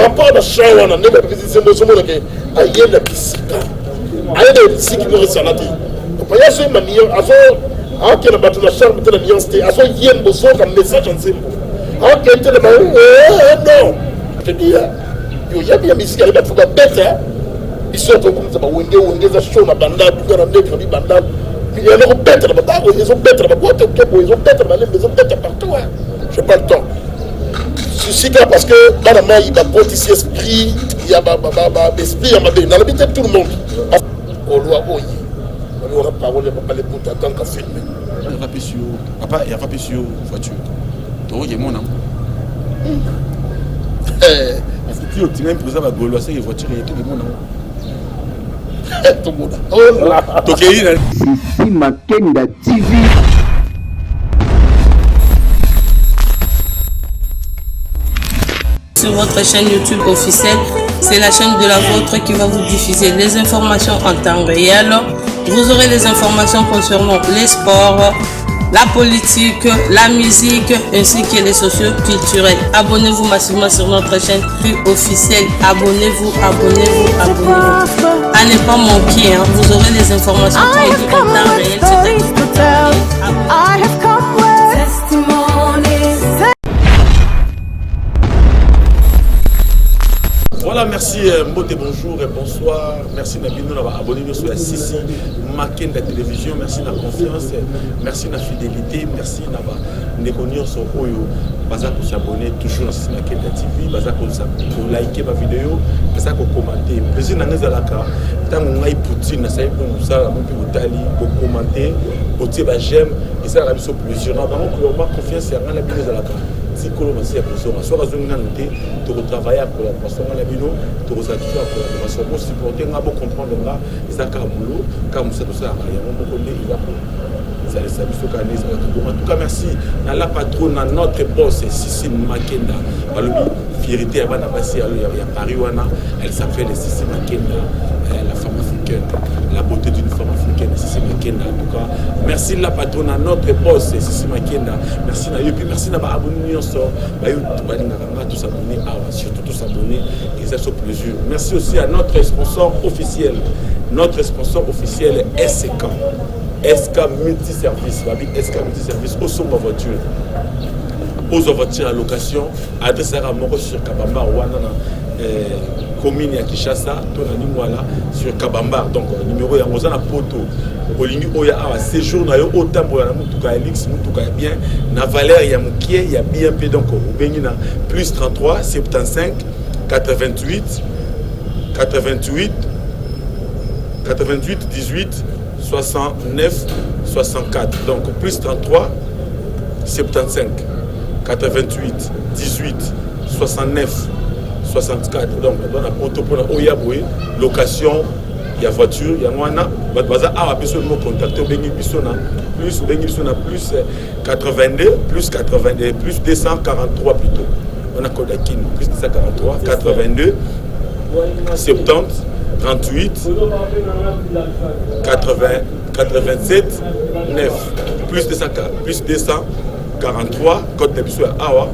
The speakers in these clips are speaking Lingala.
rapport à la chambre, on a des visites de ce monde qui a la piscine. Aïe, des sites qui nous restent. Il y a ce manière, à qui a battu la chambre de la nuance, à ce qui a un message en zéro. À qui a été le non. Je dis, il y a bien ici, il y a des bêtes. Ils sont comme ça, ils ont des choses à bandar, ils ont des bandar. Il y a des bêtes là-bas, ils ont bêtes là-bas, ils ont bêtes là-bas, ils ont bêtes partout. Je n'ai pas le temps. Je suis là parce que dans la main, il y a un petit esprit, il y a un esprit, il y a l'habitude de tout le monde. On doit oyer. On doit parler, on va parler pour tant qu'à filmer. Il va sur papa, il va sur voiture. Donc, il y a mon nom. Parce que tu as un président à Gaulois, c'est une voiture, il y a tout le monde. Tout le monde. Oh là. Sissi Makenda TV. Sur votre chaîne YouTube officielle, c'est la chaîne de la vôtre qui va vous diffuser les informations en temps réel. Vous aurez les informations concernant les sports, la politique, la musique ainsi que les socio-culturels. Abonnez-vous massivement sur notre chaîne officielle. Abonnez-vous. À ne pas manquer, hein. Vous aurez les informations en temps réel. Voilà, merci Mbote, bonjour et bonsoir. Merci Nabino d'avoir abonné sur la Sissi Makenda télévision. Merci de la confiance, merci de la fidélité, merci d'avoir déconnu sur Oyo. Baza pour s'abonner toujours à Sissi Makenda TV, Baza pour liker ma vidéo, Baza pour commenter. Plaisir dans les alaka. Tant qu'on a Poutine, ça y est pour nous ça, on peut Italie, pour commenter, pour dire j'aime et ça a sur plaisir. Donc on a confiance et on a bien les alaka. Si on a soit tu travailler à collaboration à la bino, tu as collaboration pour supporter, on a beau comprendre là, ils ont un boulot, comme ça, tout ça, il y a un moment donné, il va pour. En tout cas, merci à la patronne, à notre boss, Sissi Makenda. Fierté, elle va passer à Paris, elle s'appelle Sissi Makenda, la femme africaine, la beauté d'une femme africaine, Sissi Makenda. En tout cas, merci la patronne, à notre boss, Sissi Makenda. Merci à puis merci à abonner tous abonnés, surtout tous abonnés, et ça c'est plaisir. Merci aussi à notre sponsor officiel. Notre sponsor officiel est SK. SK Multiservice. SK Multiservice, au son de voiture. Pose voiture à location. Adresse à Moro sur Kabamba, commune à Kinshasa, sur Kabamba. Donc, numéro est à Poto. Olingi Oya a séjour na yo autant pour la mutuka Elix mutuka bien na valeur ya mukie ya bien peu donc au Benina plus 33 75 88 18 69 64 donc plus 33 75 88 18 69 64 donc dans la poto pour la Oya Boé location. Il y a voiture, il y a moana, contacter plus 82, plus 82, plus 243 plutôt. On a Kodakin, plus 243, 82, 70, 38, 80, 87, 9, plus 243, code de Bissou Awa,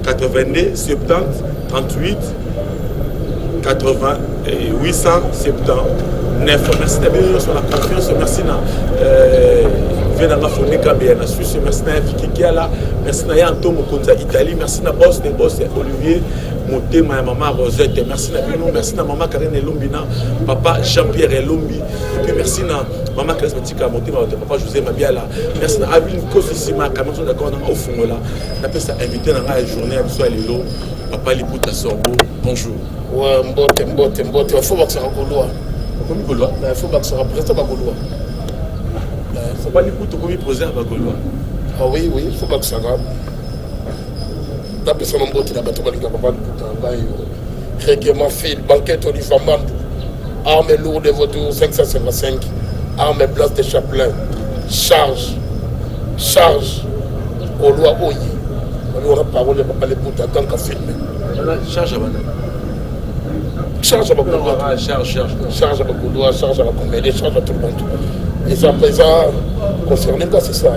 82, 70, 38, 80 et 879. Merci d'avoir sur la confiance. Merci na Venanga Fonika bien Suisse. Merci na Fikikiala. Merci na Yantomo Konza Italie. Merci na boss des boss Olivier Motema et maman Rosette. Merci na Bino. Merci na maman Karine Elombina. Papa Jean-Pierre Elombi. Et puis merci na maman Charismatique Motema. Papa José Mabiala. Merci na Abin Kosisima. Comment sont d'accord au fond là. On appelle ça invité dans la journée à Bissou Lelo. Papa Liputa Sorbo. Bonjour. Ouais, mbote, il faut que ça soit Gaulois. Il faut que ça soit président Gaulois. Il faut pas les coups comme président Gaulois. Ah oui, il faut que ça soit. D'après son mbote, il a battu le gouvernement. Règlement fait, banquette au Nifamand, armes lourdes de voitures 555, armes blanches de Chaplin, charge, Gaulois Oyi. On a parlé de parler pour tant qu'à filmer. Charge à Charge à Bagoulois, charge à Bagoulois, charge à la comédie, charge à tout le monde. Et ça, concerné, c'est ça.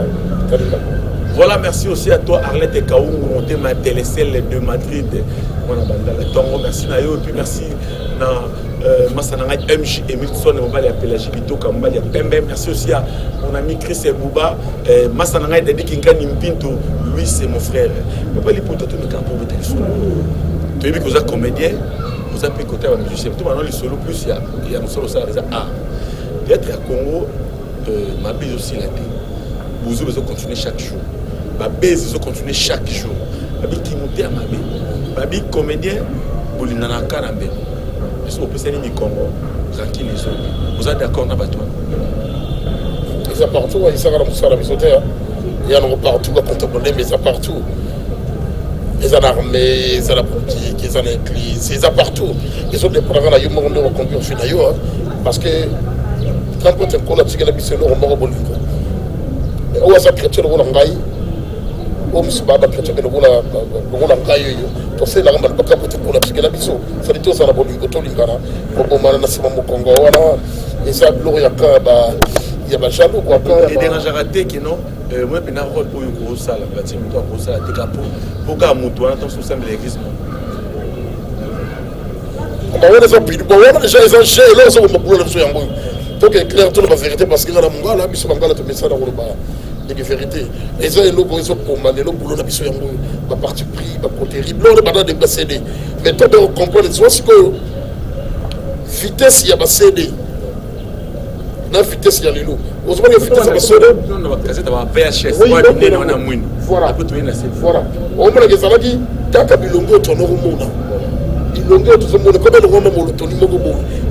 Voilà, merci aussi à toi Arlette et Kaoum, monté ma télécelle de Madrid. Merci Nayo, et puis merci MJ Emilson, merci aussi à mon ami Chris et Bouba, Massananga Dedi Kinkani Mpinto, lui c'est mon frère. Tu es que comédien, vous avez côté à musicien. Tout maintenant, les solos plus, il y a un solo ça. D'être à Congo, ma bise aussi la tête. Vous avez continuer chaque jour. Ma bise, ils ont continué chaque jour. Ma bise qui montait à ma bise. Ma bise comédien, vous l'avez dans la carambe. Est-ce que vous pensez que Congo, tranquille les autres? Vous êtes d'accord dans votre ils sont partout, ils sont à la maison. Il y en a partout à contemporain, mais ils sont partout. Ils sont armés, ils sont la politique, ils sont l'église, ils sont partout. Ils ont des programmes à y reconduire au final. Parce que quand on est en train de se faire, on est en train de se faire. On est en train de se faire. On est en train de se faire. On est en train de se faire. On est en train de se faire. On est en train de il y a jaloux quoi. Il dérange raté que non. Moi je n'ai rôle pour une grosse salle, la team toi grosse salle, t'es capable. Pour qu'à mon toit, dans ce sein de l'église. Bah on les a pris. Bon on déjà ils ont ché là ça on me boule sur yango. Donc éclaire toute la vérité parce que dans mon là biso bangala te message dans le bas. De vérité. Les uns et l'autre ils sont pour maner le boulot na biso yango. Ba parti pris, ba côté terrible, on va dans CD. Mais toi de comprendre soit que vitesse il y a ba CD. La vitesse il y a les loups. Vous savez que la vitesse va sonner. On va casser dans VHS. Voilà. Voilà. On m'a dit ça va dire. Taka bilongo tono rumona. Bilongo to somo ko belo ngoma mo to ni mo go.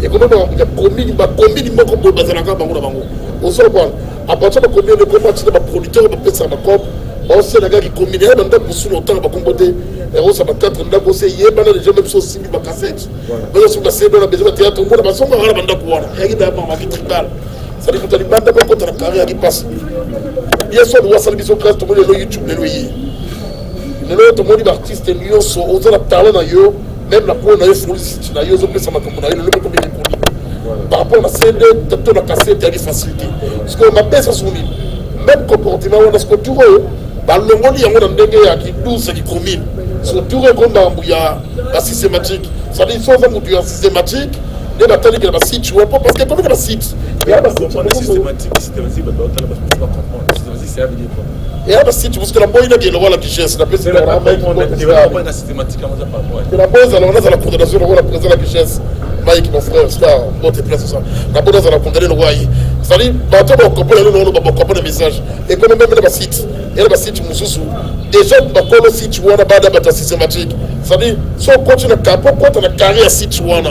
Et comme on a commis moko bo bazalaka bango na bango. On se voit. À partir de combien de combattre ba producteur ba pesa ba cop. On sait la gars qui combine dans dans pour sous longtemps ba comboter. Et on ça ba 4 ndako c'est yeba na déjà même chose simi ba cassette. Mais sur la scène dans la maison théâtre on ba songa ngala banda ko wana. Et ba ma tribal. Ça dit que tu as des contre la carrière qui passe. Bien sûr, nous avons besoin de tout le monde YouTube. Nous avons tout le monde artiste et nous avons un talent dans eux. Même la peau, nous avons sollicité. Nous avons fait ça par rapport à la CD, tu as cassé, tu as des facilités. Parce que ma baisse à son lit. Même comportement, on a ce que tu veux. Dans le monde, il y a un endroit qui est 12 et qui commune. Surtout, il y a un systématique. Ça dit que tu as un systématique. Il y a un site, tu vois pas, parce que comme il y a un site, il y a un systématique, il y a un site, parce que la bonne idée, la richesse, la présidente, la condamnation, la présidente, la richesse, Mike, mon frère, star, bon, t'es place, ça. La bonne idée, la condamnation, le roi. Ça dit, on comprend le message. Et comme même le site, il y a un site, déjà, le site, tu vois, la systématique. Ça dit, si on continue à la carrière site, tu vois,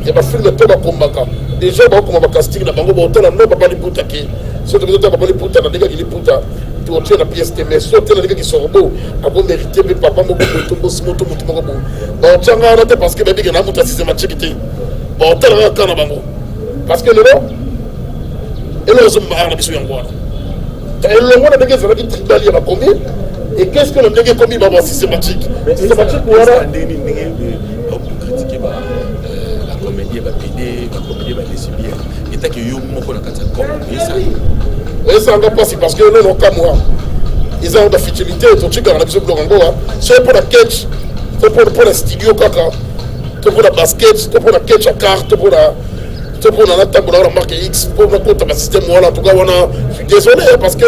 il y a un film de Thomas Kombaka. Déjà, on va casting la bango, on a un papa de puta qui. Si on a un papa de puta, on a des gars qui les puta. Tu as la pièce de mais si on a des gars qui sont beaux, on va mériter, mais papa m'a beaucoup de moto, on tient à noter parce que les gars n'ont systématique. On a un cas dans bango. Parce que le nom, et là, on a un bisou en bois. Et le monde a des gars qui tribal, il y a combien. Et qu'est-ce que le gars commis dans la systématique? Systématique, voilà. Et ça ne va pas si parce que nous, comme moi, ils ont de la futilité, ils ont dit qu'on a besoin de l'ango. C'est pour la catch, c'est pour la studio caca, c'est pour la basket, c'est pour la catch à carte, c'est pour la table de la marque X, pour le compte de système. Voilà, en tout cas, je suis désolé parce que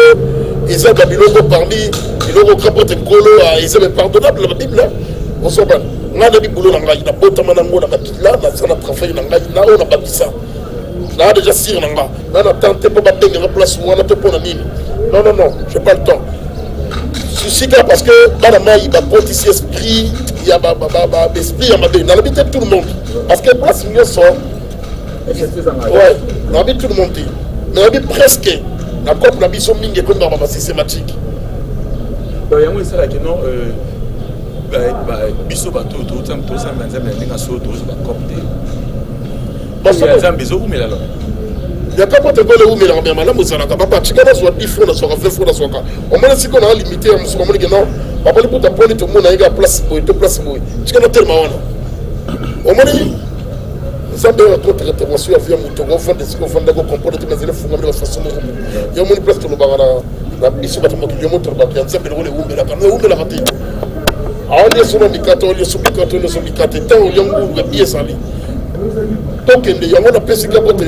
ils ont des bilogos parmi, ils ont crapoté colo, ils ont pardonnable la Bible. On s'en va. On a des boulots dans la Bible, on a on a bâti ça. Là, déjà, si on a tenté pour battre une place où on a tout pour la mine. Non, je n'ai pas le temps. Je suis là parce que dans la main, il y a un petit esprit, il y a un esprit, il y a l'habitude de tout le monde. Parce que la place, il y a ça. Ouais, on habite tout le monde. Mais on habite presque. La coupe, la mission mingue est comme dans la systématique. Il y a un ça qui non. Biso bateau, tout ça, mais il y a un saut, tout ça, il y a un biso ou mais là. Il y a pas de où mais là, mais madame, vous savez, papa, tu connais soit 10 francs, soit 20 francs, soit. On m'a dit qu'on a limité, on m'a dit que non, papa, pour ta pointe, tout le monde a une place pour une place. Tu connais tellement. On m'a dit, ça doit être intervention à via mon tour, on fait des qu'on fait d'accord, comprendre toutes les élèves, on va faire façon. Il y a une place pour le barana, la biso ba tomo ki moto ba kan sembe le wumbe la kan wumbe la fati awali suma mikato oli suma mikato ta oli ngu ga biye sali tokende yango na pesi ka bote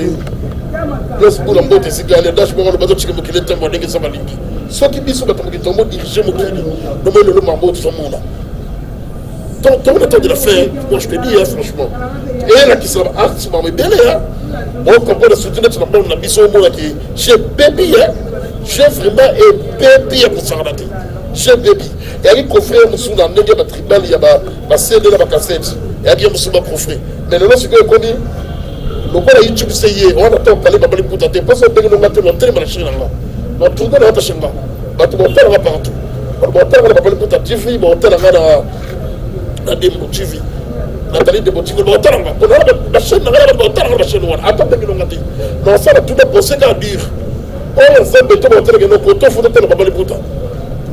yes pour mbote sigale dash bo lo bato chikemo kile tembo ndenge sama lingi soki biso ba tomo ki tombo diriger mo kili no mo le mambote so mona ton état de la fin, moi je te dis, franchement. Et là qui sera artiste, mais bien là, on comprend le soutien de la bonne ambition au monde qui j'ai baby, j'ai vraiment baby pour s'arrêter. J'ai baby. Et il confrère mon soutien dans le tribal, il y a ma scène de la cassette. Et il y a mon soutien confrère. Mais le ce que je connais, le bon YouTube c'est hier, on attend parler de pour tenter. Parce que nous mettons l'entrée dans la chaîne là. On tourne dans la chaîne là. On tourne partout. On tourne dans la pour tenter. On tourne na Dembo TV Nathalie Dembo TV ba taranga ko na ba chaîne na ba taranga ba chaîne wana atata ki ngati non ça tout de penser qu'à dire on s'est beto ba taranga no ko to fu de ba bali puta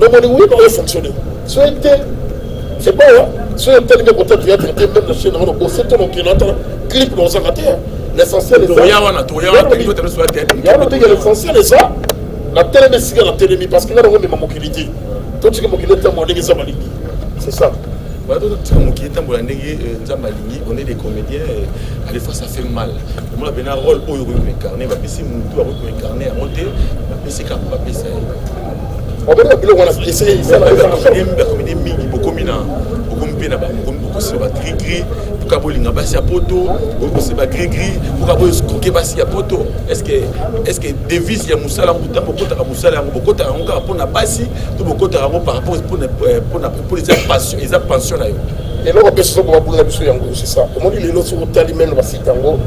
no moni oui ba fonctionner c'est pas là c'est un tel que peut-être il y a traité même la chaîne on c'est ton qui n'entend clip dans sa raté l'essentiel est ça ya wana to ya to te soit tête ya no te l'essentiel est ça la télé mais si la télé parce que là on met ma mobilité tout ce que mobilité mo ndenge ça maliki c'est ça. On est des comédiens, à des fois ça fait mal. Moi, j'ai un rôle où il incarné, c'est mon tour à incarner, à monter, c'est quand même ça. On va dire que on a essayé ça. Est-ce que devise ya musala muta bokota ka musala yango bokota yango pour na basi to bokota yango par rapport pour les passions les pensions là yo et là on peut se voir pour la biso yango c'est ça on dit les lots sur tali même va site yango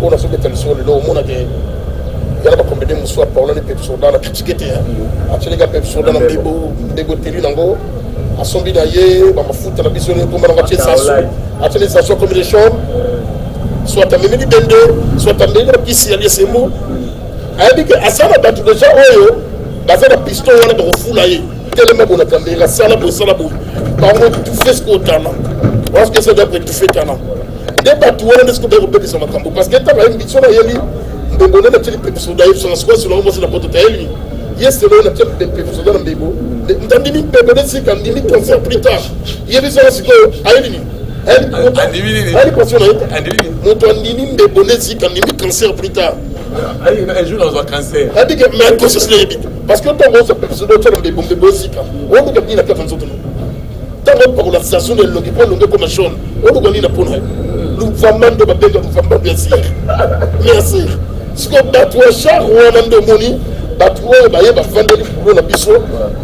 on a sauté tali sur le lot on a que il y a pas combien de muso parler les personnes dans la critique a tele ga personnes dans la debo teli nango a sombi daye ba mafuta na biso ne comme na vache ça a tele ça soit comme les chambres soit à même bende soit à même ici il y a ces mots a dit que à ça la déjà oyo baza na piston wana de refulaye tellement bon la caméra ça la bo par contre tu fais ce qu'on t'a là parce que ça doit être tu fais talent débat tu wana est-ce que de répéter sur ma cambo parce que t'as une mission là yeli ndongona na tele pepe soda sur la square sur la moitié de la porte taeli yes c'est là na tele pepe soda na mbebo ndandini pepe de si quand dini concert plus tard yeli ça c'est que aeli elle conscient moto andini mbebonesi quand nimi cancer plus tard elle joue dans un cancer elle dit que mais que c'est le parce que tant que ça peut se donner mbebonesi quand on dit que la carte en sautant tant pour la station de l'eau qui prend l'eau comme jaune on doit aller pour nous vraiment de babenga nous vraiment bien sûr merci ce que battu char ou on de moni battu ba ye ba vendre pour la biso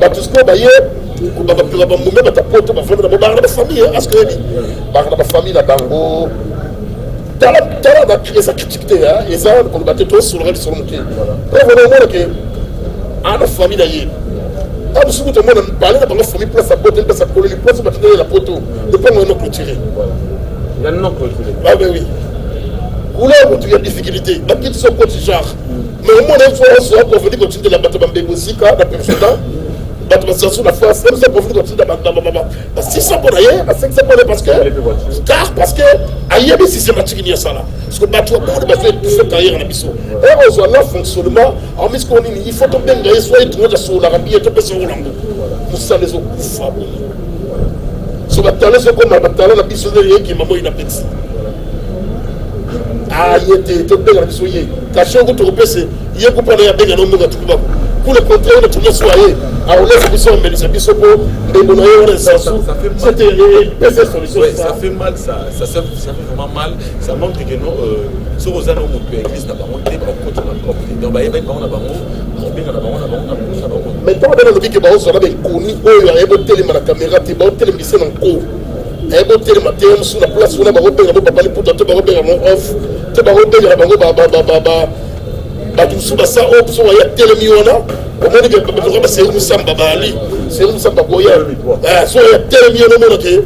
battu ce que ba ye ba mumé ba tapoto ba vendre ba la famille est-ce que la famille la bango tala ba créer sa critique hein et ça on battait tous sur le reste sur le moté vraiment que à la famille d'ailleurs ah vous savez tout le monde parler de la famille place à botte place à coller les places battre la poto de pas on clôturer il y a non clôturer ah ben oui couleur tu as difficulté la petite son côté genre mais au moins il faut pour venir continuer la battre bambé aussi car la personne sur la face même ça pour venir continuer la 600 pour d'ailleurs à 500 pour parce que parce que ailleurs c'est systématique il y a ça là parce que battre pour de battre tout fait carrière en abisso et on voit là fonctionnement en mis qu'on il faut tomber gagner soit être sur la rabie et tomber sur l'angle pour ça les autres fables sur la télé c'est comme la télé la bisso de qui maman il a petit ah il était tomber la bisso yé caché au tout repérer il y a pour parler à benga non tout ba pour le contraire de tout le soyez à on laisse bisso mais les bisso pour des bonheur ça c'était PC solution ça fait mal ça fait vraiment mal ça montre que non sur aux anneaux mon église n'a pas monté par contre la propre donc bah il va on a bango maintenant dans le que bah on sera bien connu oh il y a boté la caméra tu bah boté les en cours et boté les matériaux sur la place on a bah repérer bah parler pour toi bah repérer mon off tu bah repérer bah bango bah tout ça ça oh sur il y a télé miona au moins que bah c'est une samba bali c'est une samba boya ah sur il y a télé miona mon que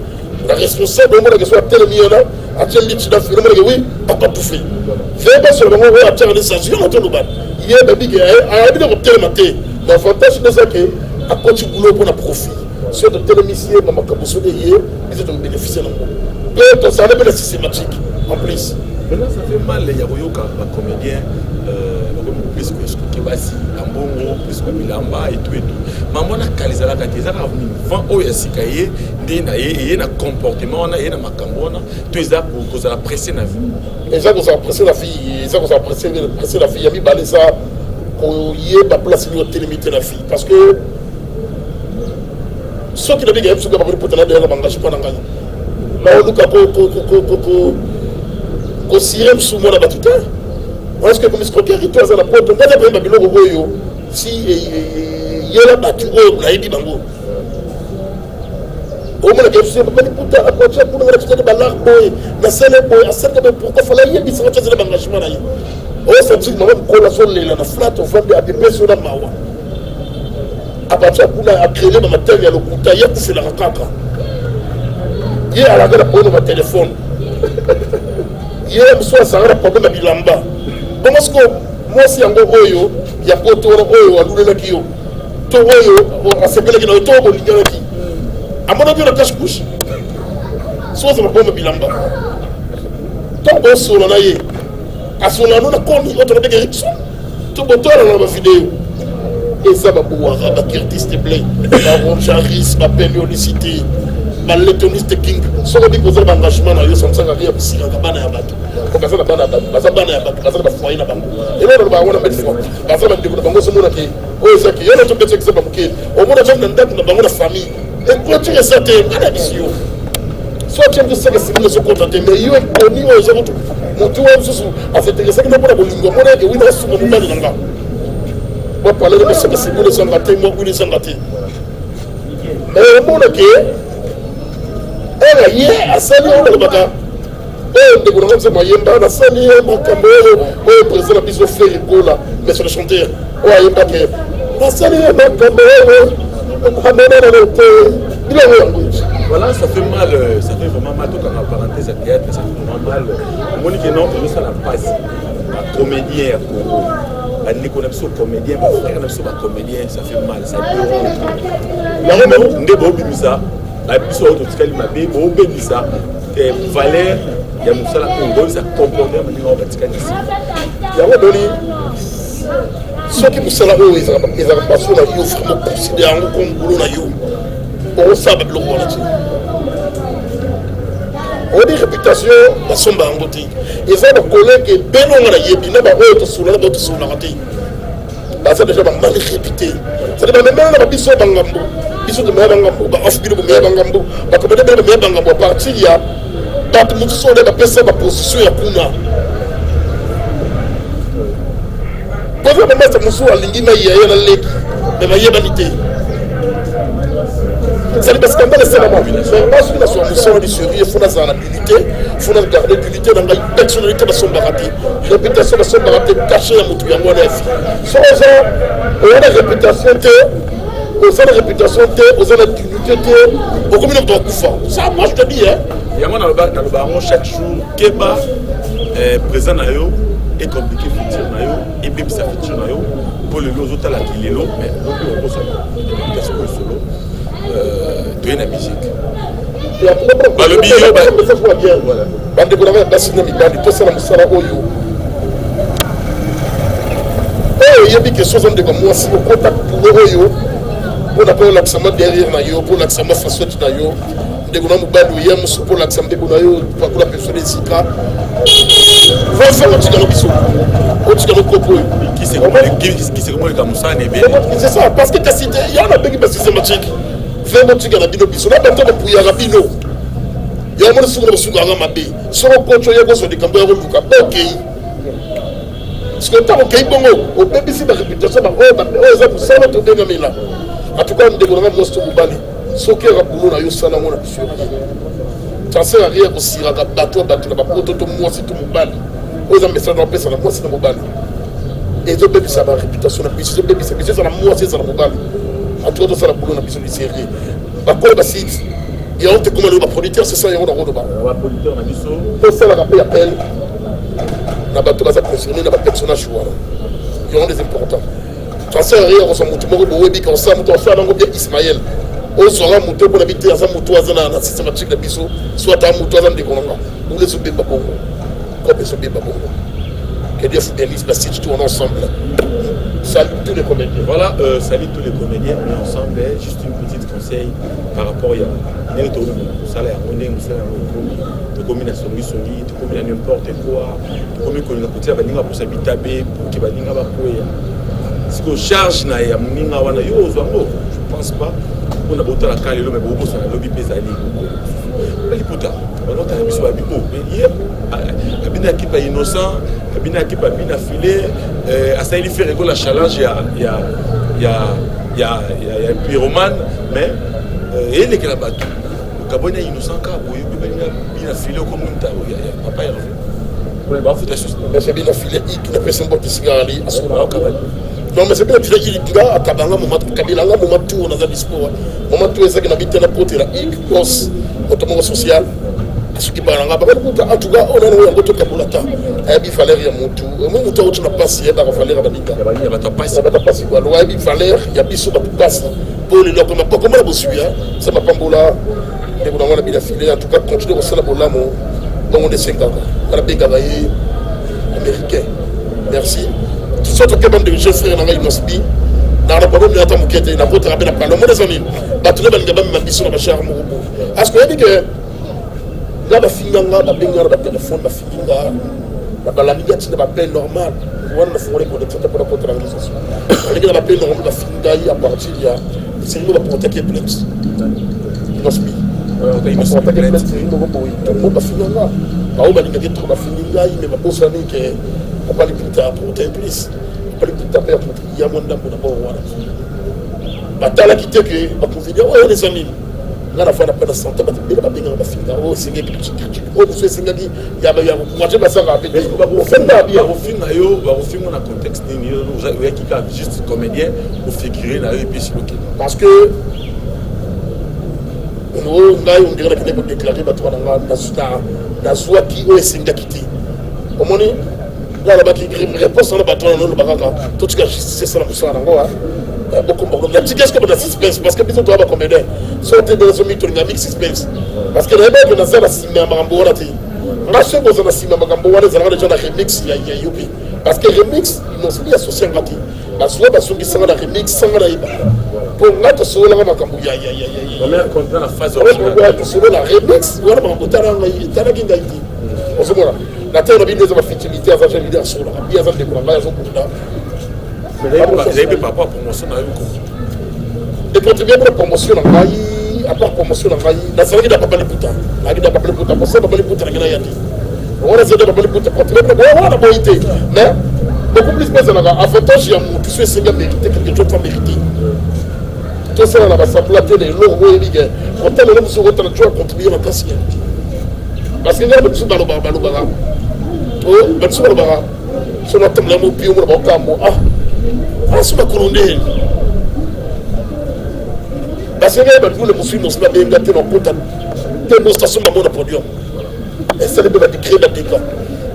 la responsable au moins que soit télé miona a tel lit dans film que oui papa tout fait fais pas sur le moment où a tel les sensations dans le bas il y a baby que a bien de télé maté dans fantasme de ça que à quoi tu boulot pour la profit sur de télé missier maman kabuso de hier ils ont bénéficié non peut ça n'est pas systématique en plus Maintenant, ça fait mal, il y a un comédien, plus que Kibasi, Ambongo, plus que Milamba et tout et tout. Mais moi, je suis allé à la télé, il y a un comportement, il y a un macambona, tout ça pour que ça presse la vie. Et ça, ça presse la fille, ça, ça presse la fille, il y a mis balé ça, pour y ait pas place de télémiter la fille. Parce que ceux qui n'ont pas gagné, ceux qui n'ont pas gagné, pour t'en bangage, pas d'engagement. Mais on nous ko sirem sous moi là-bas tout le temps. Est-ce que comme escroquerie, il doit la porte, on va pas Babylone au boyo. Si il y a la battu, on a dit bango. Au moins, il y a pas de putain à quoi tu as pour le reste de balar boy, la scène boy, à celle de pourquoi fallait y aller, ça va faire le engagement là. On s'est dit, moi, on a son la flat, on va à des personnes à Mawa. À partir de là, à créer dans ma tête, il y a le coup, il y a tout fait la rencontre. Il y a la gare pour mon téléphone. Il y a un problème à Bilamba. Parce que moi, si on oyo, il y a pas de oyo à l'ouest to oyo, à ce que les gens ont dit qui. À mon avis, on a cache-couche. Soit c'est un problème à Bilamba. Tant qu'on s'en a eu, à son nom, on a connu autre chose. Tout le temps, on a une vidéo. Et ça va pouvoir abattre s'il te plaît. La roncharis, ma périonicité. Ma lettoniste king, si on dit que vous avez un engagement, vous avez un engagement, vous avez un elle y est à saluer le matin. De gouvernement, c'est moyen, on a salué mon cambo, le président de la bise fait là, mais sur le chantier. On a salué mon cambo, voilà, ça fait mal, ça fait vraiment mal, tout en parenthèse à théâtre, ça fait vraiment mal. Moi, je dis non, ça la passe. Un comédien, un comédien, mon frère, un comédien, ça fait mal, ça fait mal. On ça. La puissance automatique m'a dit au bénissa et Valère il y a Moussala Congo ça comporter maintenant on va tirer ici il y a donné ceux qui Moussala ils ont pas sur la yo vraiment considéré comme boulot na yo on savait le rôle là-dessus on dit réputation la somba en beauté ils ont des collègues benon na yebi na ba autre sur la raté bah ça déjà mal réputé ça dépend même na biso bangambo biso de mebangambo ba off bilo mebangambo ba ko de mebangambo parti ya bat mutu so de ba pesa ba position ya kuna pour le mettre musu alingi na ya na leki de ba yebanité c'est parce que dans le moment mais pas sur la solution de survie il faut la habilité il faut garder l'unité dans la personnalité de son baraté réputation de son baraté caché à mutu ya ngona fi so ça on a réputation aux la réputation, aux la dignité, aux communautés de Koufa. Ça, moi je te dis, hein. Il y a un baron chaque jour, Keba, présent nayo, est compliqué futur nayo, et puis ça futur nayo, pour le lot, autres la kilelo, mais on peut solo, de la musique. Le milieu, ça voit bien. Bande de gouvernement, bassine de tout ça, la moussala oyo. Il y a des questions de moi, si on contact pour oyo. On a pas l'accent derrière Nayo, pour l'accent face à Nayo, de Gounamou Badou, Yam, pour l'accent de Gounayo, pour la personne des Sika. Va faire un petit galop bisou. Un petit galop coco. Qui c'est comment les Gamoussa n'est bien. C'est ça, parce que tu as cité, il y en a qui sont systématiques. Fais un petit galabino bisou. Là, maintenant, pour Yarabino. Il y a un monde sur le Sougara Mabé. Sur le coach, il y a un des Cambouins, ok. Parce que tant que Bongo, au BBC de la réputation, ça va te donner là. En tout cas, on développe un monstre Moubali. Ce qui est rappelé dans le salon, on a pu suivre. Ça sert à rien aussi, à bateau, moi, c'est tout Moubali. Aux hommes, ça n'a pas ça, moi, c'est Moubali. Et les autres, ça a la réputation, la puissance, c'est la moi, c'est la Moubali. En tout cas, ça a la boulot, la puissance du série. La quoi, il y a un peu comme le producteur, c'est ça, il y a un peu de producteur, on a dit ça. Pour ça, la rappel appel. La bateau, ça concerne, il y a un personnage, il y a des importants. Ça rien on s'en moute moko bowebi comme ça muto ça nango bien Ismaël on sera muto pour habiter ça muto azana na systématique de biso soit ta muto azana de konanga ou les soubé babongo comme ils sont bien babou. Que Dieu fidélise la cité tout ensemble. Salut tous les comédiens. Voilà, salut tous les comédiens, on est ensemble. Juste une petite conseil par rapport à salaire, on est commune à Songi, tu communes à n'importe quoi, tu communes qu'on a côté à Baninga pour s'habiter pour que Baninga va courir. Si on charge na ya Muninga wana yo zwango, je pense pas. On a beau la calé mais beaucoup ça lobby pesali. Mais putain, on a mis sur la bibo. Hier, abina équipe innocent, abina équipe abina filé, à ça il fait rigoler la challenge il y a pyromane mais il est que la battu. Gabon est innocent car il a filé comme un tas. Papa est revenu. Bah faut t'assurer. Mais c'est bien filé il n'a pas semblant qu'il s'y allait à son moment. Non mais c'est bien filé il gars à Kabanga moment Kabila là moment tout on a des discours. Moment tout c'est que n'habite la porte là il bosse automobile social. Ce qui parle en tout cas on a un autre Kabulata. Il fallait rien monter. Moi monter autre n'a pas si il va falloir Banika. Il va pas ça va pas passer quoi. Loi il fallait il y a biso pas passe. Pour les locaux pas comment la bossu hein. Ça m'a pas bola. Et vous n'avez pas filé, en tout cas, continuez à faire la bonne dans les 5 ans. On a bien travaillé américain. Merci. Tout ça, tout le monde de jeunes frères dans les Nosbi, dans la parole de la Tamouquette, dans votre rappel à parler. Moi, les amis, tout le monde a mis sur la chère Mouroubo. Est-ce que vous avez dit que là, la fille, la téléphone, la fille, la ligne, c'est pas peine normale. On a fait pour les pour la porte de l'organisation. On a appelé normale la fille, à partir de là, c'est nous la porte qui est pleine. Nosbi. Tout le monde a fini là. On va dire que tout a fini là, mais ma bosse année que on va les plus tard pour t'aider plus. On va les plus tard pour il y a mon dame pour d'abord voir. Bata la quitter que on peut dire ouais les amis. Là la fois la peine santé ba bien ba bien ba fini là. Oh c'est quelque chose. Oh c'est singaki ya ba ya moi je me sens rapide. On fait pas bien au film yo, au film on a contexte ni nous a qui a juste comédien pour figurer là et puis sur le parce que on dirait que les déclarés la joie qui est singakité. Comment est là la qui réponse à la bataille dans le baraka. Tout ce que c'est ça la mission là. Beaucoup la petite question de la suspense parce que bisous toi va comédien. Sortez dans un mythe dynamique suspense. Parce que les mecs dans ça la cima mambo là ti. On a ce besoin de cima mambo là ça déjà la remix il y a yupi. Parce que remix ils n'ont pas associé ngati. La joie parce que ça la remix ça la iba. Pour ngata so la makambo ya. On est content la phase originale. Sur la remix, on va boutara ngai tana kinga iti. Osomora. La terre bi des facilité à faire leader sur la bien ça de quoi là sont pour là. Mais les papa promotion na yuko. Et contribuer pour la promotion ngai, à part promotion ngai, la série n'a pas les putain. La guide n'a pas les putain, pour ça pas les putain na yati. On a essayé de pas les putain contribuer pour on a boité. Mais beaucoup plus besoin là avantage ya mu tu sais c'est mérité quelque chose pas mérité. Tout ça là va s'appeler les lots où il est quand elle est sur votre joie contribuer à casser parce que là le sous balobara oh le sous balobara sur notre thème là mon pied mon bocamo ah sur ma colonne parce que là vous le monsieur nous pas bien gâté dans compte démonstration de mon podium et ça les va créer la dégâts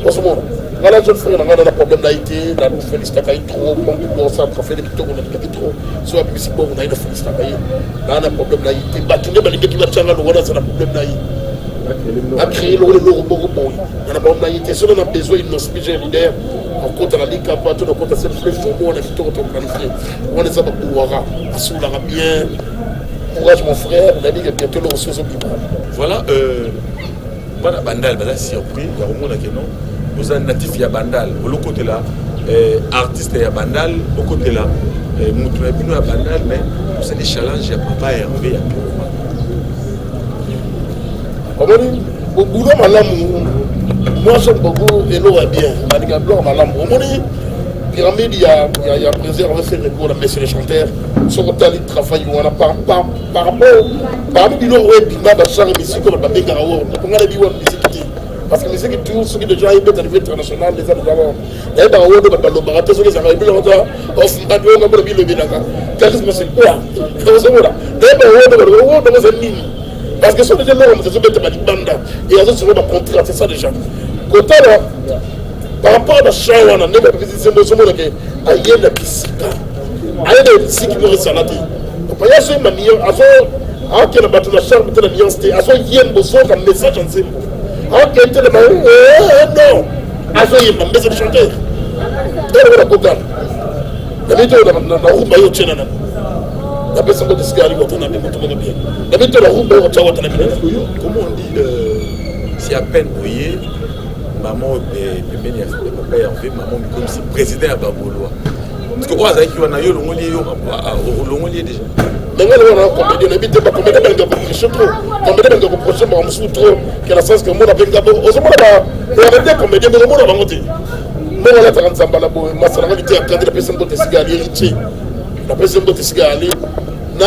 en ce moment là jeune frère on a un problème d'Haïti là nous félicite à trop bon ça fait des pitons on a trop sur la publicité on a une félicite à là on a un problème d'Haïti battu les qui va changer le voilà c'est un problème d'Haïti à créer le robot on a pas d'Haïti si on a besoin de nos spécialistes leaders en compte la ligue capable de compte c'est le fond on a plutôt planifié on les a pas pouvoir assurer bien courage mon frère la ligue bientôt le ressources voilà voilà bandal bala surpris il y a au monde qui non vous êtes natif ya bandal au côté là artiste ya bandal au côté là mutu ya bino ya bandal mais c'est des challenges ya papa Hervé ya Omoni boulot malamu moi j'aime beaucoup et l'eau est bien la blanc malamu omoni pyramide il y a préservé ses recours à messieurs les chanteurs sur le talent de travail on a par rapport parmi les lois et bima bachar musique comme babé garawo on a les biwa musique parce que les musique tout ce qui déjà est à niveau international les années d'avant et dans le de balobara tout ce qui ça va bien longtemps off mbado on a pas le bilaka charisme c'est quoi c'est ça voilà et dans le de c'est nini parce que sur les gens on se fait des banda et ils ont sur le contrat c'est ça déjà côté là par rapport à la chawana ne pas visiter ce moment là que ayenda kisika ayenda siki mo salati pa yaso mamio aso akena batu na charme tena nuance aso yembo so comme message en simple akete le non azoye mbese de chanteur et la kogan la météo na rumba yo tchena na la personne de Sigari ko tona bien tout bien la météo la rumba yo tchawa tona bien comment on dit c'est à peine voyé maman pembeni ya papa ya fait maman comme si président ya babolo parce que oza ki wana yo longoli déjà mais on a comédie on habite pas comédie dans le château comédie dans le prochain mais on se trouve que la sens que moi avec d'abord on se mona ba arrêter comédie mais on mona ba ngote moi la tan zamba la bo masala ngiti ya kandira personne de Sigari héritier la personne de Sigari non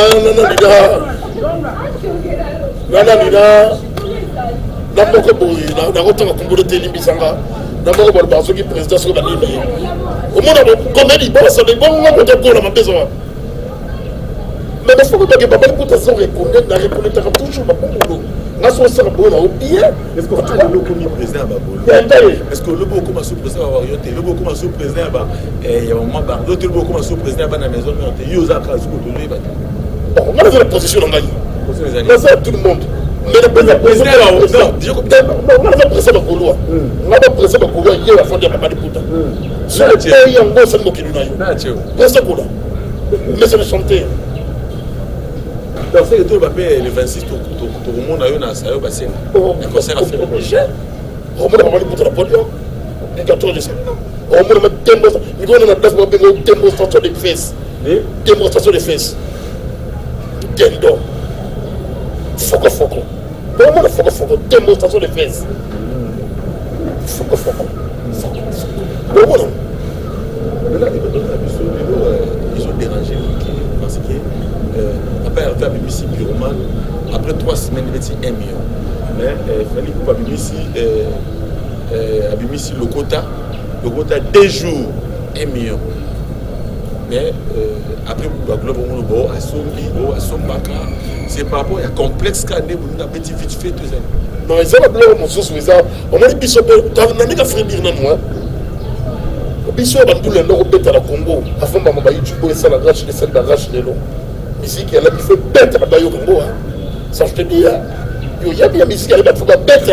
na moko boye na kotanga kombo de telimbisanga na moko bolo basoki président sur la nini au monde comédie bon ça des bons moments de pour la maison mais il faut que papa pour ta son reconnaître na reconnaître toujours ba kombo na so ça bon na oublier est-ce que tu as le commis président babolo est-ce que le beau comme sous président va orienter le beau comme sous président ba il y a un moment ba d'autres le beau comme sous président ba na maison mais yo za ka sous ko lui ba bon on a la position dans gagne c'est tout le monde mais le président on a pressé le couloir on a pressé le couloir hier à fond de papa de puta sur le pays en gros c'est nous qui nous n'ayons pressé le couloir mais c'est le chanteur donc c'est que tout le 26 tout le monde a eu na sayo bassin un concert à faire obligé on m'a pas pour la podium du 14 décembre on m'a mettre démonstration il faut na place pour démonstration des fesses démonstration des fesses dendo Foco. Comment le foco démonstration de fesses. Foco. Comment non? Ils ont dérangé parce que après elle a mis ici Pyroman après 3 semaines il était 1 million. Mais il fallait que pas mis ici le quota 2 jours 1 million. Mais après le globe on le à Sombaka c'est par rapport à complexe quand on a petit vite fait tout ça. Non, ils ont la mon sous ça. On a dit biso on a fait dire non moi. Biso ba tout le nord bête à la Congo. Afin ba ba YouTube et ça la rache de celle de rache de l'eau. Ici qui a fait bête à Bayo Congo. Ça je te dis yo ya bien ici qui a fait bête.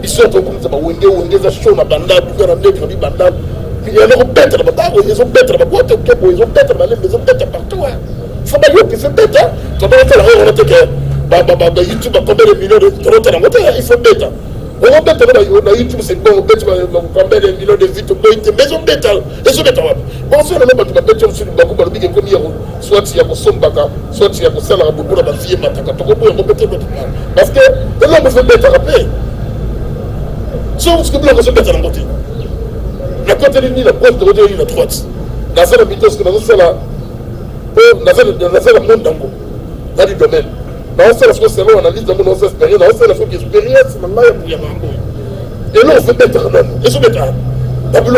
Biso to comme ça ba wenge za show na banda du na ndeko bi banda. Il y a leur bête là bas ils ont bête là boîte ils ont bête là les ont bête partout. Faut pas yo qui fait bête. Tu vas faire la honte que YouTube a combien de millions de dollars, il faut bête. On va bête là YouTube c'est bon, bête combien de millions de vues, mais ils ont bête. Ils ont bête. Bon ça là tu vas bête sur le bateau pour le big comme hier soit il y a Sombaka, soit il y a Sala pour la fille mataka. Tu vas bête parce que là on fait bête rappeler. Sauf que là on se bête à la côté. La côté ligne la pointe de côté ligne la droite. Dans cette vitesse que dans celle-là dans la monde d'ango. Dans le domaine. Dans ce cas, c'est là analyse dans mon expérience, dans ce cas, expérience, maintenant il y a un et là on fait bêta et ce bêta. D'abord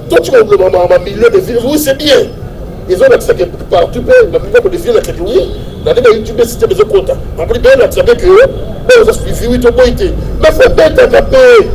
toi tu vas un million de vues, oui c'est bien. Ils ont accès que partout, la plupart des vues la catégorie, dans les YouTube c'était des comptes. En plus bien là tu savais que on a suivi oui ton été. Mais faut bêta taper.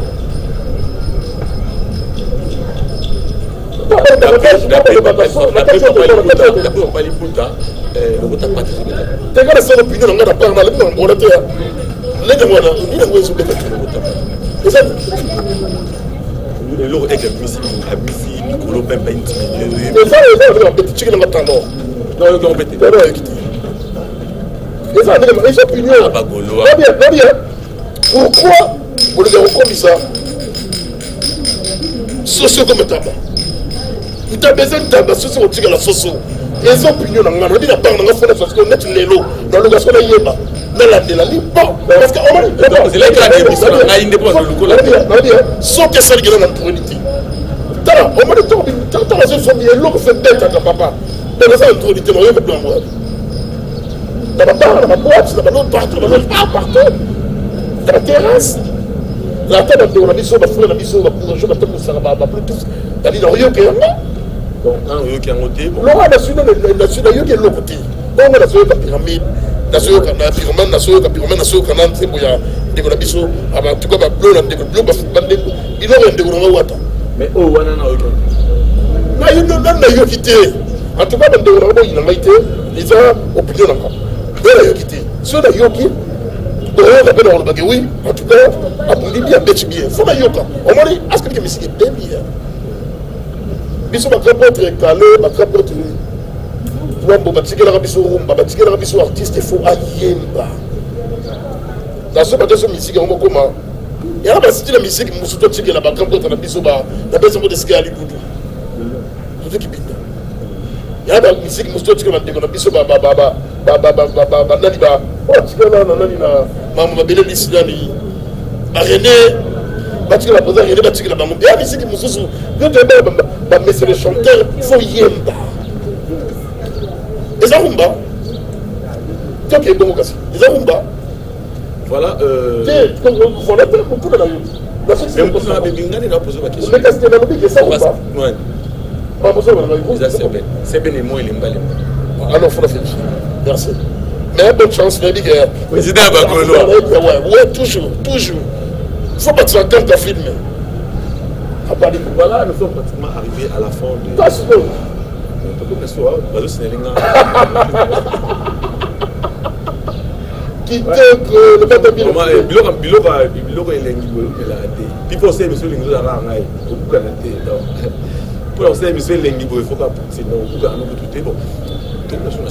Pourquoi vous le gardez comme ça? Socio comme tabac. Tu as besoin de tabac, socio au tigre la socio. Les opinions dans la vie, la part dans la fenêtre, parce qu'on est les lots, dans le gaston de Yéba, dans la délalie, bon, parce qu'on va dire, c'est là qu'il y a des missions, il y a une dépense de l'eau, sans que ça soit dans l'autorité. On m'a dit, tant que je suis l'eau fait bête à ta papa, dans la autorité, on va faire plein de dans la barre, dans la boîte, dans l'autre partout, dans l'autre partout, dans la terrasse. La tête de la mission, la fleur, la mission, la pour un jour, la tête, ça va plus tous. La vie, rien que donc, un rio qui a monté. L'on a la suite, il y a l'autre côté. On a la suite de la pyramide, la suite de la pyramide, la suite de la pyramide, la suite de la pyramide, la suite de la mission, en tout cas, la bleu, la bleu, il aurait de la mais oh, on a eu non, quitté. En tout cas, il a été, ils ont opinion encore. Il a quitté. Sur la yoki, bon on rappelle on va oui en tout cas abondi bien bête bien faut na yoka on m'a dit est-ce que musique est bien biso ba trapote calé ba trapote wambo batikela biso rumba batikela biso artiste il faut ayemba dans ce bateau musique on comment il y a pas style musique musuto tikela ba trapote na biso ba na besoin de ski ali budu tout qui bita il y a pas musique musuto tikela na biso ba nani ba oh tikela na nani na mama bele lisidani René batikela poza René batikela bango bien musique mususu yo te ba messieurs les chanteurs faut yemba les arumba toi qui es bon aussi les arumba voilà voilà beaucoup de la société même pour ça bingani na poser ma question mais qu'est-ce que dans le big ça ou pas ouais pas besoin de c'est ben moi il mbale alors faut la faire merci mais bonne chance le big président Bakolo ouais toujours faut pas que ça tente à filmer voilà nous sommes pratiquement arrivés à la fin de qui le matin biloko elengi elade pipo se monsieur lingi za ngai okukana te donc pour se monsieur elengi boye faut pas pousser non okukana no tout bon tout le monde est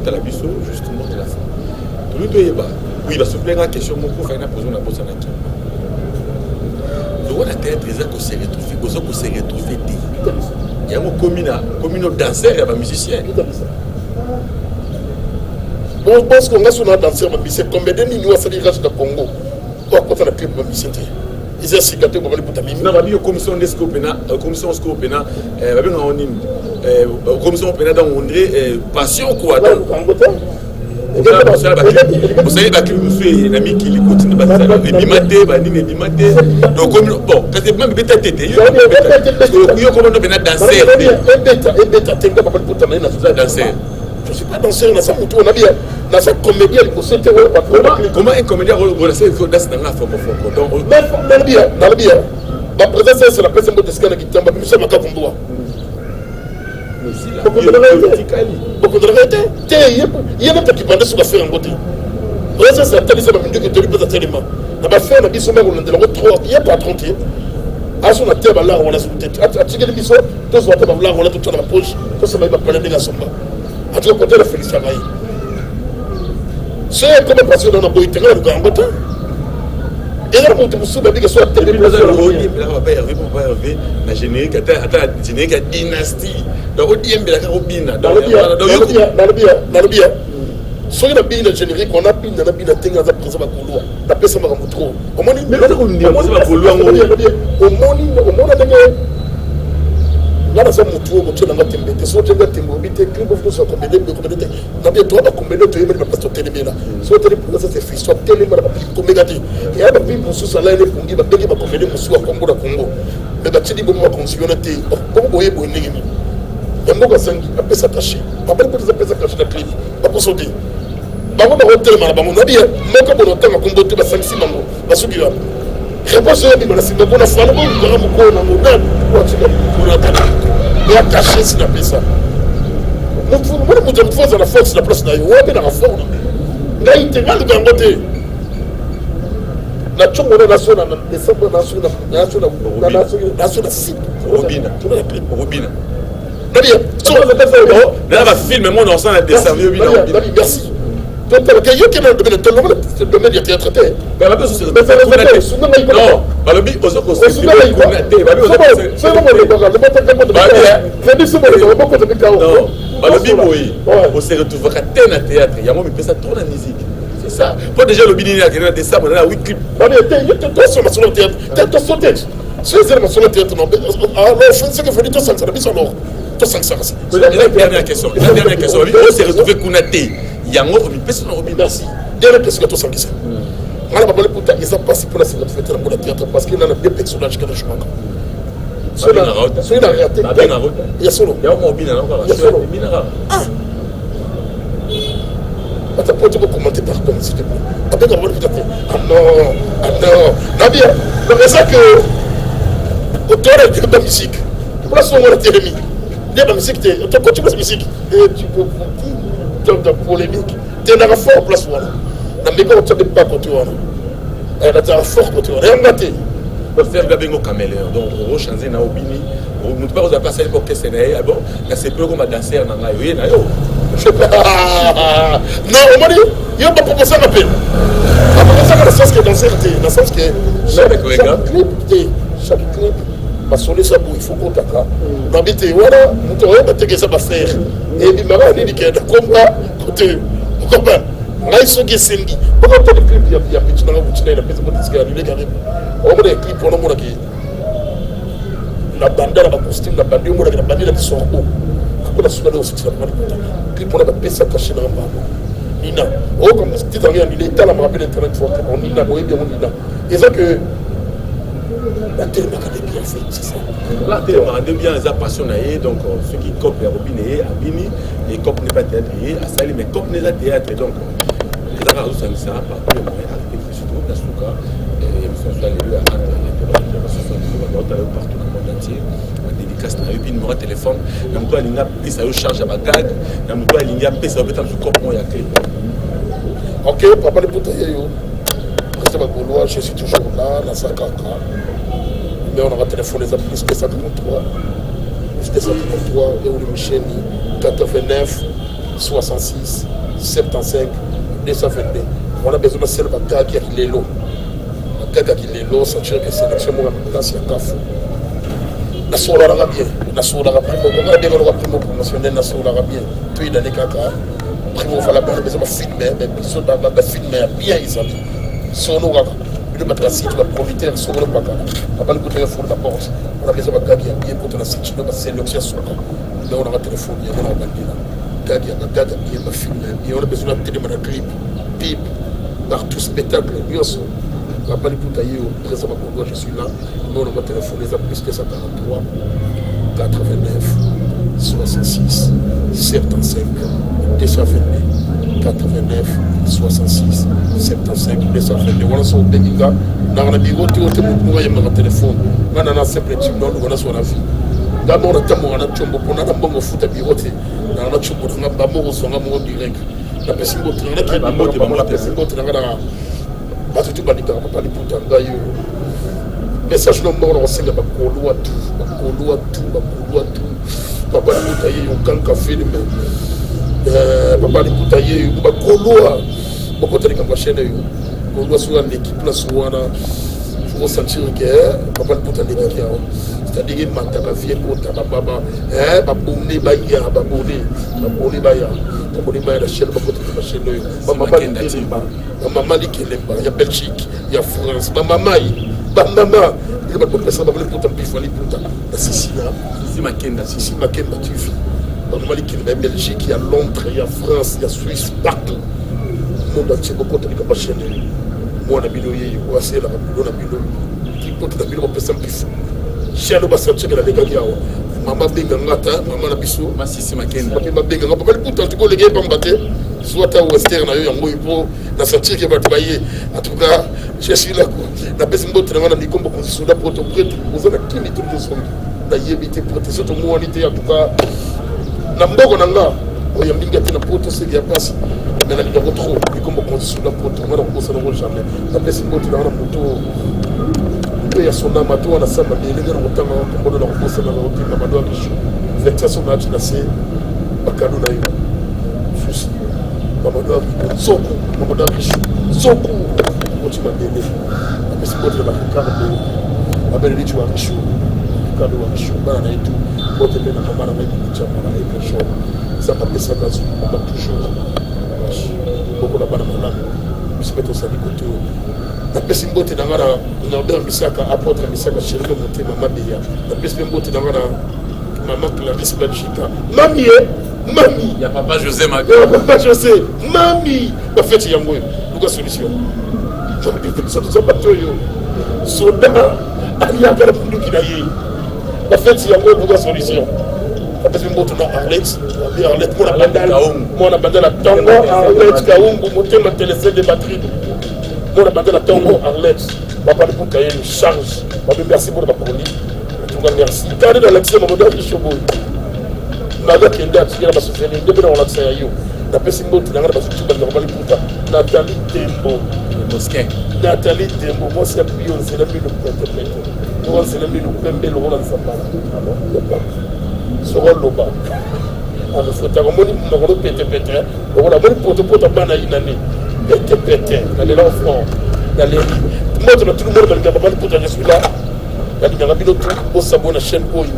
dans la biso justement de la fin tout le monde yeba oui la souple la question mon pour faire une pose na bossa na ki donc on a tête très que c'est retrouvé que c'est retrouvé il y a un commune danseur et un musicien. Bon, je pense qu'on a sur un danseur, mais c'est combien de millions de rage de Congo. Quoi, quand on a pris le musicien, ils ont cicaté pour aller pour ta mimi. Non, la commission de Scopena, commission Scopena, commission Scopena dans André, passion quoi. Vous savez, il y a un ami qui continue à faire des bimatés, donc bon, quand c'est même bêta tête, il y a comment on peut danser. Je ne suis pas danseur, on a bien, dans sa comédie, comment un comédien relâché il faut danser dans la forme. Dans le bien, ma présence c'est la personne de Scan qui tombe, mais c'est ma cavumboua. Beaucoup de réalité. Il y a même qui pendant sur la faire en côté. Ça c'est la télé, c'est la minute que tu lui poses à tellement. On va faire la biso mère, on a de la trop, il n'y a pas 30 ans. À son atteint, là, on a sous tête. À tirer les biso, tous vont être là, on a tout dans la poche. Tout ça va être plein de gars somba. À tout côté, la Félix Savaï. C'est comme passer dans la boîte, le grand côté. Et là, on te soucie que soit télé. On va pas Hervé, la générique, attends, générique à dynastie. Donc, on dit bien la carobine. Dans le bien. Soit il a bien le générique, on a bien la bien la tenue à présent à Kouloua. La personne va trop. Au moins, mais là, on dit au moins, là, ça me trouve au dans la tembe. Soit tu as tembe, tu as soit combien de combien n'a bien toi combien de tu es même pas télé là. Soit télé pour ça c'est fils, soit télé mais combien de et à la vie pour ce salaire les pour dire bah dès que combien de monsieur à Congo da Congo. Mais bah tu dis bon moi constitutionnalité. Comme boye boye n'imi. Et moi ça après ça caché. Après pour ça caché la clip. Pas pour sauter. Bah on va rentrer mal bah on a bien. Moi comme on entend Congo tu vas 5-6 mango. Bah ce qui va. Réponse à la c'est bon on a fait le bon on a mon on a et attaché s'il appelle ça. Moi, je me fais la force de la place d'ailleurs. On est dans la force. Là, il était mal de côté. La chongo na national na décembre national site. Robina. Nadia, sur le film mon ensemble à décembre. Merci. Donc, il y a quelqu'un de domaine de théâtre. Mais la personne c'est non, bah le but aux autres c'est on se retrouve à théâtre. Il y a moi mais ça trop la musique. C'est ça. Pas déjà le bini là décembre là 8 clips. Bah il y a toi sur le théâtre. T'as sur tête. C'est ça sur le théâtre non. Alors je sais que faut dire toi ça la mise en ordre. Toi 500. La dernière question. On s'est retrouvé Kounaté. Il y a un autre personne merci. Dernière question toi 500. Alors on va pour ta ça passe pour la fête pour le théâtre parce qu'il y a des personnages que je crois. C'est la réalité. Il y a solo. Il y a un bina encore. Tu peux commenter par contre, s'il te plaît. Après, on va le faire. Ah non. Nadia, c'est ça que. Auteur de la musique. Pour la soirée, tu es l'ennemi. Il y a la musique, tu continues la musique. Et tu peux dire, tu as polémique. Tu es dans la forme, place voilà. mais quand tu n'as pas côté, elle a un fort côté, elle a gâté. On fait un caméléon, donc on va changer na obini. On ne peut pas passer pour que c'est là. Bon, c'est peu comme danser en anglais. Non, on m'a dit, il y a pas proposé à peine. Dans le sens que danser, dans le sens que chaque clip, parce que ça il faut qu'on t'accorde. D'habiter, voilà, on va te ça va faire. Et puis, ma dit que combat, côté, combat. Là, ils sont guessés. Pourquoi pas les clips, il y a petit dans la boutique, il y a petit dans la boutique, on a des clips, on a qui la bandana, la costume, la bandana, on a la bandana qui sort haut. Quand on a souvent aussi, tu vas pas les clips, on a des ça caché dans la main. Nina, oh, comme c'était dans l'État, la rappelle Internet, on Nina, on est bien, on Nina. Et ça que la télé est bien faite, c'est ça. La télé est bien passionné, donc ceux qui copient Robin à Bini, et copient n'est pas théâtre, à Sali, mais copient n'est pas théâtre, donc les arabes, ça ne sert pas tous les moyens avec les surtout, la souka, et nous sommes allés à partout dans le monde entier. Dédicace na yopi numéro téléphone na mtu alinga pesa yo charge ba gag na mtu alinga pesa yo beta msuko mo ya clip. OK, papa de Poutaye yo. Restez ma Gaulois, je suis toujours là dans 50 ans. Mais on aura téléphoné les plus que 133. Plus que 133 et on est Michel 89 66 75 222. On a besoin de celle de gag qui est l'eau. La gag qui est l'eau, ça tient que c'est l'action moi la place ya Kafou. Na sola bien, na sola primo, on a bien le primo promotionnel na sola bien. Puis dans les caca, primo fala bien besoin de filmer, mais besoin de filmer bien ils ont. Sono gaka, le matrasi tu vas profiter de sono baka. Papa le coup de téléphone la porte. On a besoin de gagner bien pour la site, de passer l'option sur là. Là on a un téléphone, on a un bandit là. Gagner bien ma filmer, et on a besoin de télé mana clip, pip, partout spectacle, bien sûr. Papa le Poutaye au présent Congo, je suis là. Nous on va téléphoner à plus que 143 89 66 75 222 89 66 75 222. Voilà son Beninga. Dans la bureau, tu as mon téléphone. On a un simple type, on a son avis. D'abord, on a un chombo pour un bon foot à bureau. Dans la chombo, on a un bon son amour direct. La personne qui est la personne qui est parce que tu vas dire que papa les Poutanga message non mort on sait pas Gaulois tout papa les Poutaye on quand café mais papa les Poutaye on Gaulois beaucoup de gens chaîne Gaulois sur l'équipe là sur là faut sentir que papa les Poutaye c'est-à-dire que mataka vie kota baba babone baya babone baya la chaîne la chaîne maman Kelemba, il y a Belgique, il y a France, maman, il y a ça, la Sicile Makenda, tu vis. Maman Kelemba, Belgique, il y a Londres, il y a France, il y a Suisse, partout. Le monde entier, beaucoup de gens moi, on a bilo, on a c'est la bilo, qui peut être la bilo, on peut s'en pisser. Chez nous, on va sentir que la dégâts, maman Bengangata, maman Nabiso, ma Sissi Makenda, maman Benganga, papa le poutin, tu peux les gars, bambater. Soit à Western, pour la sortie qui va travailler. En tout cas, je suis là. La personne qui a dit qu'on peut se pour te prêter, vous avez qui tout le monde. La yébité pour te sauter au moins, en tout cas. Nambo Nanga, il y a une gâte pour tout ce qui a passé. Mais la ligne trop, et comme on se souvient pour tout le monde, on ne se jamais. La personne qui a dit il y a son âme à toi, on a ça, mais les gars, on a autant de monde dans le poste, on a autant de monde dans le show. Vexation, on a dit, c'est Bakano Naï. Mamadou Soko, Mamadou Richu, Soko, tu m'as donné. La personne qui a Ricardo, la belle Richu a Richu, Ricardo a Richu, Banana et tout, Bote Bena, Mamana et tout, Mamana et tout, ça m'a fait ça dans une maman toujours. Beaucoup la banane, je suis au sali côté. La personne qui a Norbert Misaka, apôtre Misaka, chérie, monter Maman Béa. La personne qui a Maman Clarisse Belgique. Mamie, Mami, il y a papa José Maga. Papa José, Mami, la fête Yango, nous solution. Ça pas tout Soda, Alia Karapundu qui n'a eu. La fête Yango, nous solution. La personne qui a Arlette, moi on a bandé la tango, Arlette, Kaungu, monter ma téléphone de batterie. Moi on a bandé la tango, Arlette, papa de Poukaye, charge. Merci pour la parole. Merci. Quand on a l'accès, on a dit Naga Kenda, tu as souffert, depuis on l'accès à you. napesi mbote nanga na basuki bali puta Nathalie Tembo Mosquée Nathalie Tembo mwasi ya Beyoncé na mino pete mwasi na mino pembe lokola nzambala soko loba alors faut tamoni mokolo pete lokola moni poto bana inani pete na les enfants na les moto na tout le monde balika bali puta je suis là yani nyanga bino tout au sabona chaîne oyo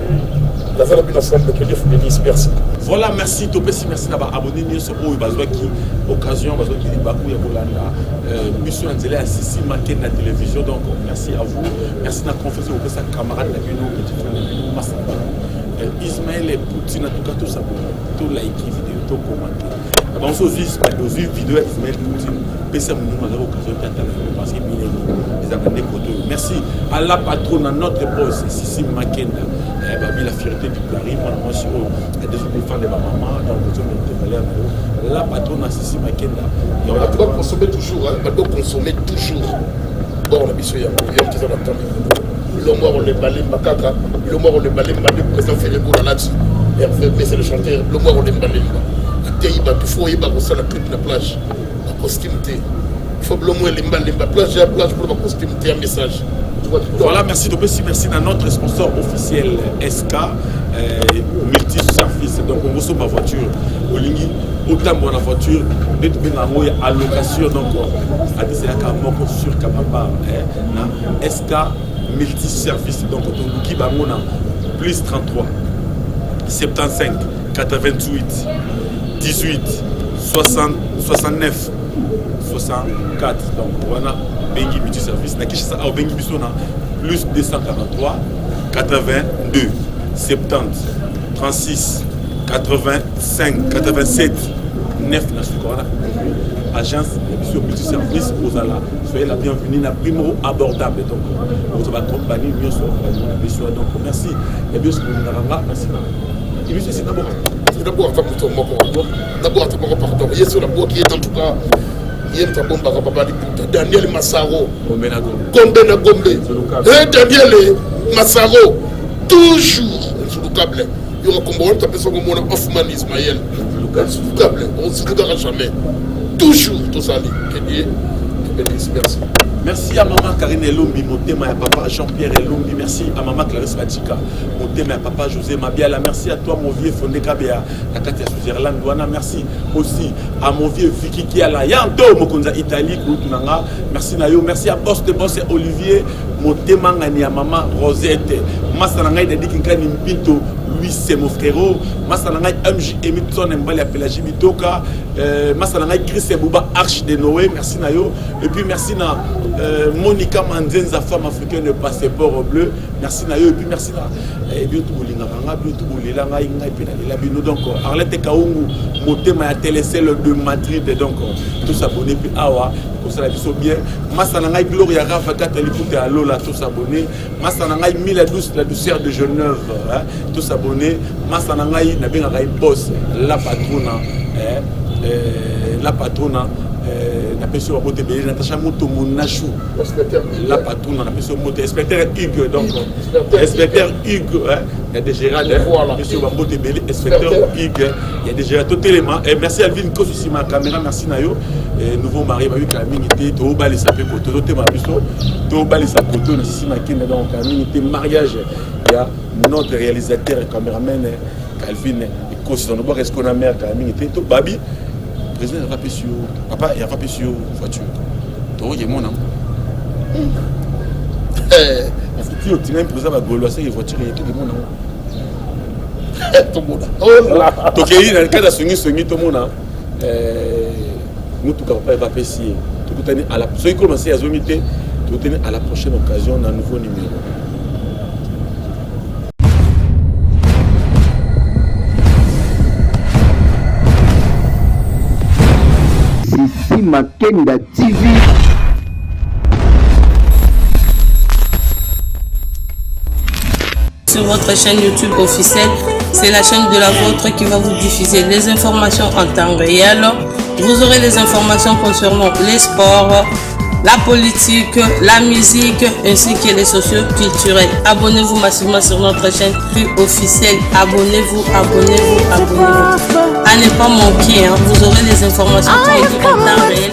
la salle bien ensemble que Dieu bénisse merci. Voilà, merci Topesi, merci d'avoir abonné nous sur qui occasion parce que Bakou ya Bolanda mission Anzela à Sissi Maken la télévision donc merci à vous. Merci de la confiance au sa camarade la Bino petit frère Massamba. Ismaël et Poutine en tout cas tout ça tout like vidéo tout commenter. Avant aussi vidéo Ismaël Poutine PC mon nom à l'occasion de parce qu'il les a des photos. Merci à la patronne à notre boss Sissi Maken. La fierté du Paris, moi sur des enfants de ma maman, dans le zone de la patronne à Sissi Makenda. On doit consommer toujours, on doit consommer toujours. Bon, on a mis sur Yam, qui sont attendus. Le mois on les balait, Makaka, le mois on les balait, le président Ferrego là-dessus. Hervé, c'est le chanteur, le mois on les balait. Il faut y avoir ça la toute la plage, la costume. Il faut le moins les balles, la plage pour la costume, un message. Voilà, merci Topesi, merci à notre sponsor officiel SK Multi-Service. Donc on reçoit ma voiture au Lingui, autant bonne voiture, d'être bien à location. Donc à dire c'est là qu'à sur Kamapa, SK Multi-Service. Donc on qui va plus 33 75 88 18 60 69 64. Donc voilà. Bengi Multi-Service, na Kishasa au Bengi Bissona, plus 243 82 70 36 85 87 9 na Sukorana. Agence de Multi-Service aux Ala. Soyez la bienvenue, la primo abordable. Donc, vous avez accompagné mieux sur la donc merci. Et bien sûr, merci. Et bien, c'est d'abord. C'est d'abord d'abord pardon. Il y a sur la boîte qui est en tout cas. Daniel Massaro, Gombe Gombe, Daniel Massaro, toujours sur le câble. Il y aura comme on t'appelle son nom Hoffman Ismaël, sur le câble, on ne se regarde jamais. Toujours tout ça, que Dieu bénisse, merci. Merci à maman Karine Elombi, mon thème à papa Jean-Pierre Elombi, merci à maman Clarisse Matika, mon thème à papa José Mabiala, merci à toi mon vieux Fondé Kabea, la Katia Suzerland Douana, merci aussi à mon vieux Vicky qui est là, Yanto Mokonza Italie, Koutunanga, merci Nayo, merci à Boss de Boss et Olivier, mon thème à maman Rosette, Massananga de Dikinkani Mpinto, Louis c'est mon frérot, Massananga MJ Emitson Mbali appelé Jimitoka, Massananga Chris Ebouba Arche de Noé, merci Nayo, et puis merci à Monica Manzenza, femme africaine de passeport bleu, merci Nayo, et puis merci et bien tout Bolinganga, bien tout Bolilanga, donc Arlette Kaungu, mon thème à télécelle de Madrid, donc tous abonnés, puis Awa, comme ça la vie bien, Massananga Gloria Rafa Katalikute à Lola, tous abonnés, Massananga Mila Douce, la douceur de Genève, tous abonnés, Massananga Nabinga Boss, la patrona, la patrona. La personne qui a été Natacha Moto Monachou, la patronne, la personne qui a inspecteur Hugues, donc inspecteur Hugues, il y a des gérants, inspecteur Hugues, il y a des gérants tout élément. Merci Alvin Kosusi, ma caméra, merci Nayo, nouveau mari, ma communauté, tout bas les sapés, tout thème à puceau, tout bas les sapés, tout ici ma kin donc communauté mariage, il y a notre réalisateur et caméraman Calvin Kosusi, on voit est-ce qu'on a mère communauté, tout babi. Le président a rappelé sur papa, il a rappelé sur voiture. Donc il y a mon nom. Parce que tu as un président à Gaulois, c'est une voiture, il y a tout le monde. Tout le monde. Oh là. Donc il y a un cas de soigner tout le monde. Nous tout cas pas va passer. Tout tenir à la. Ceux qui commencent à zomiter, tout tenir à la prochaine occasion d'un nouveau numéro. Sissi Makenda TV. Sur votre chaîne YouTube officielle, c'est la chaîne de la vôtre qui va vous diffuser les informations en temps réel. Vous aurez les informations concernant les sports, la politique, la musique ainsi que les socio-culturels. Abonnez-vous massivement sur notre chaîne plus officielle. Abonnez-vous. À ne pas manquer, hein. Vous aurez les informations en temps réel.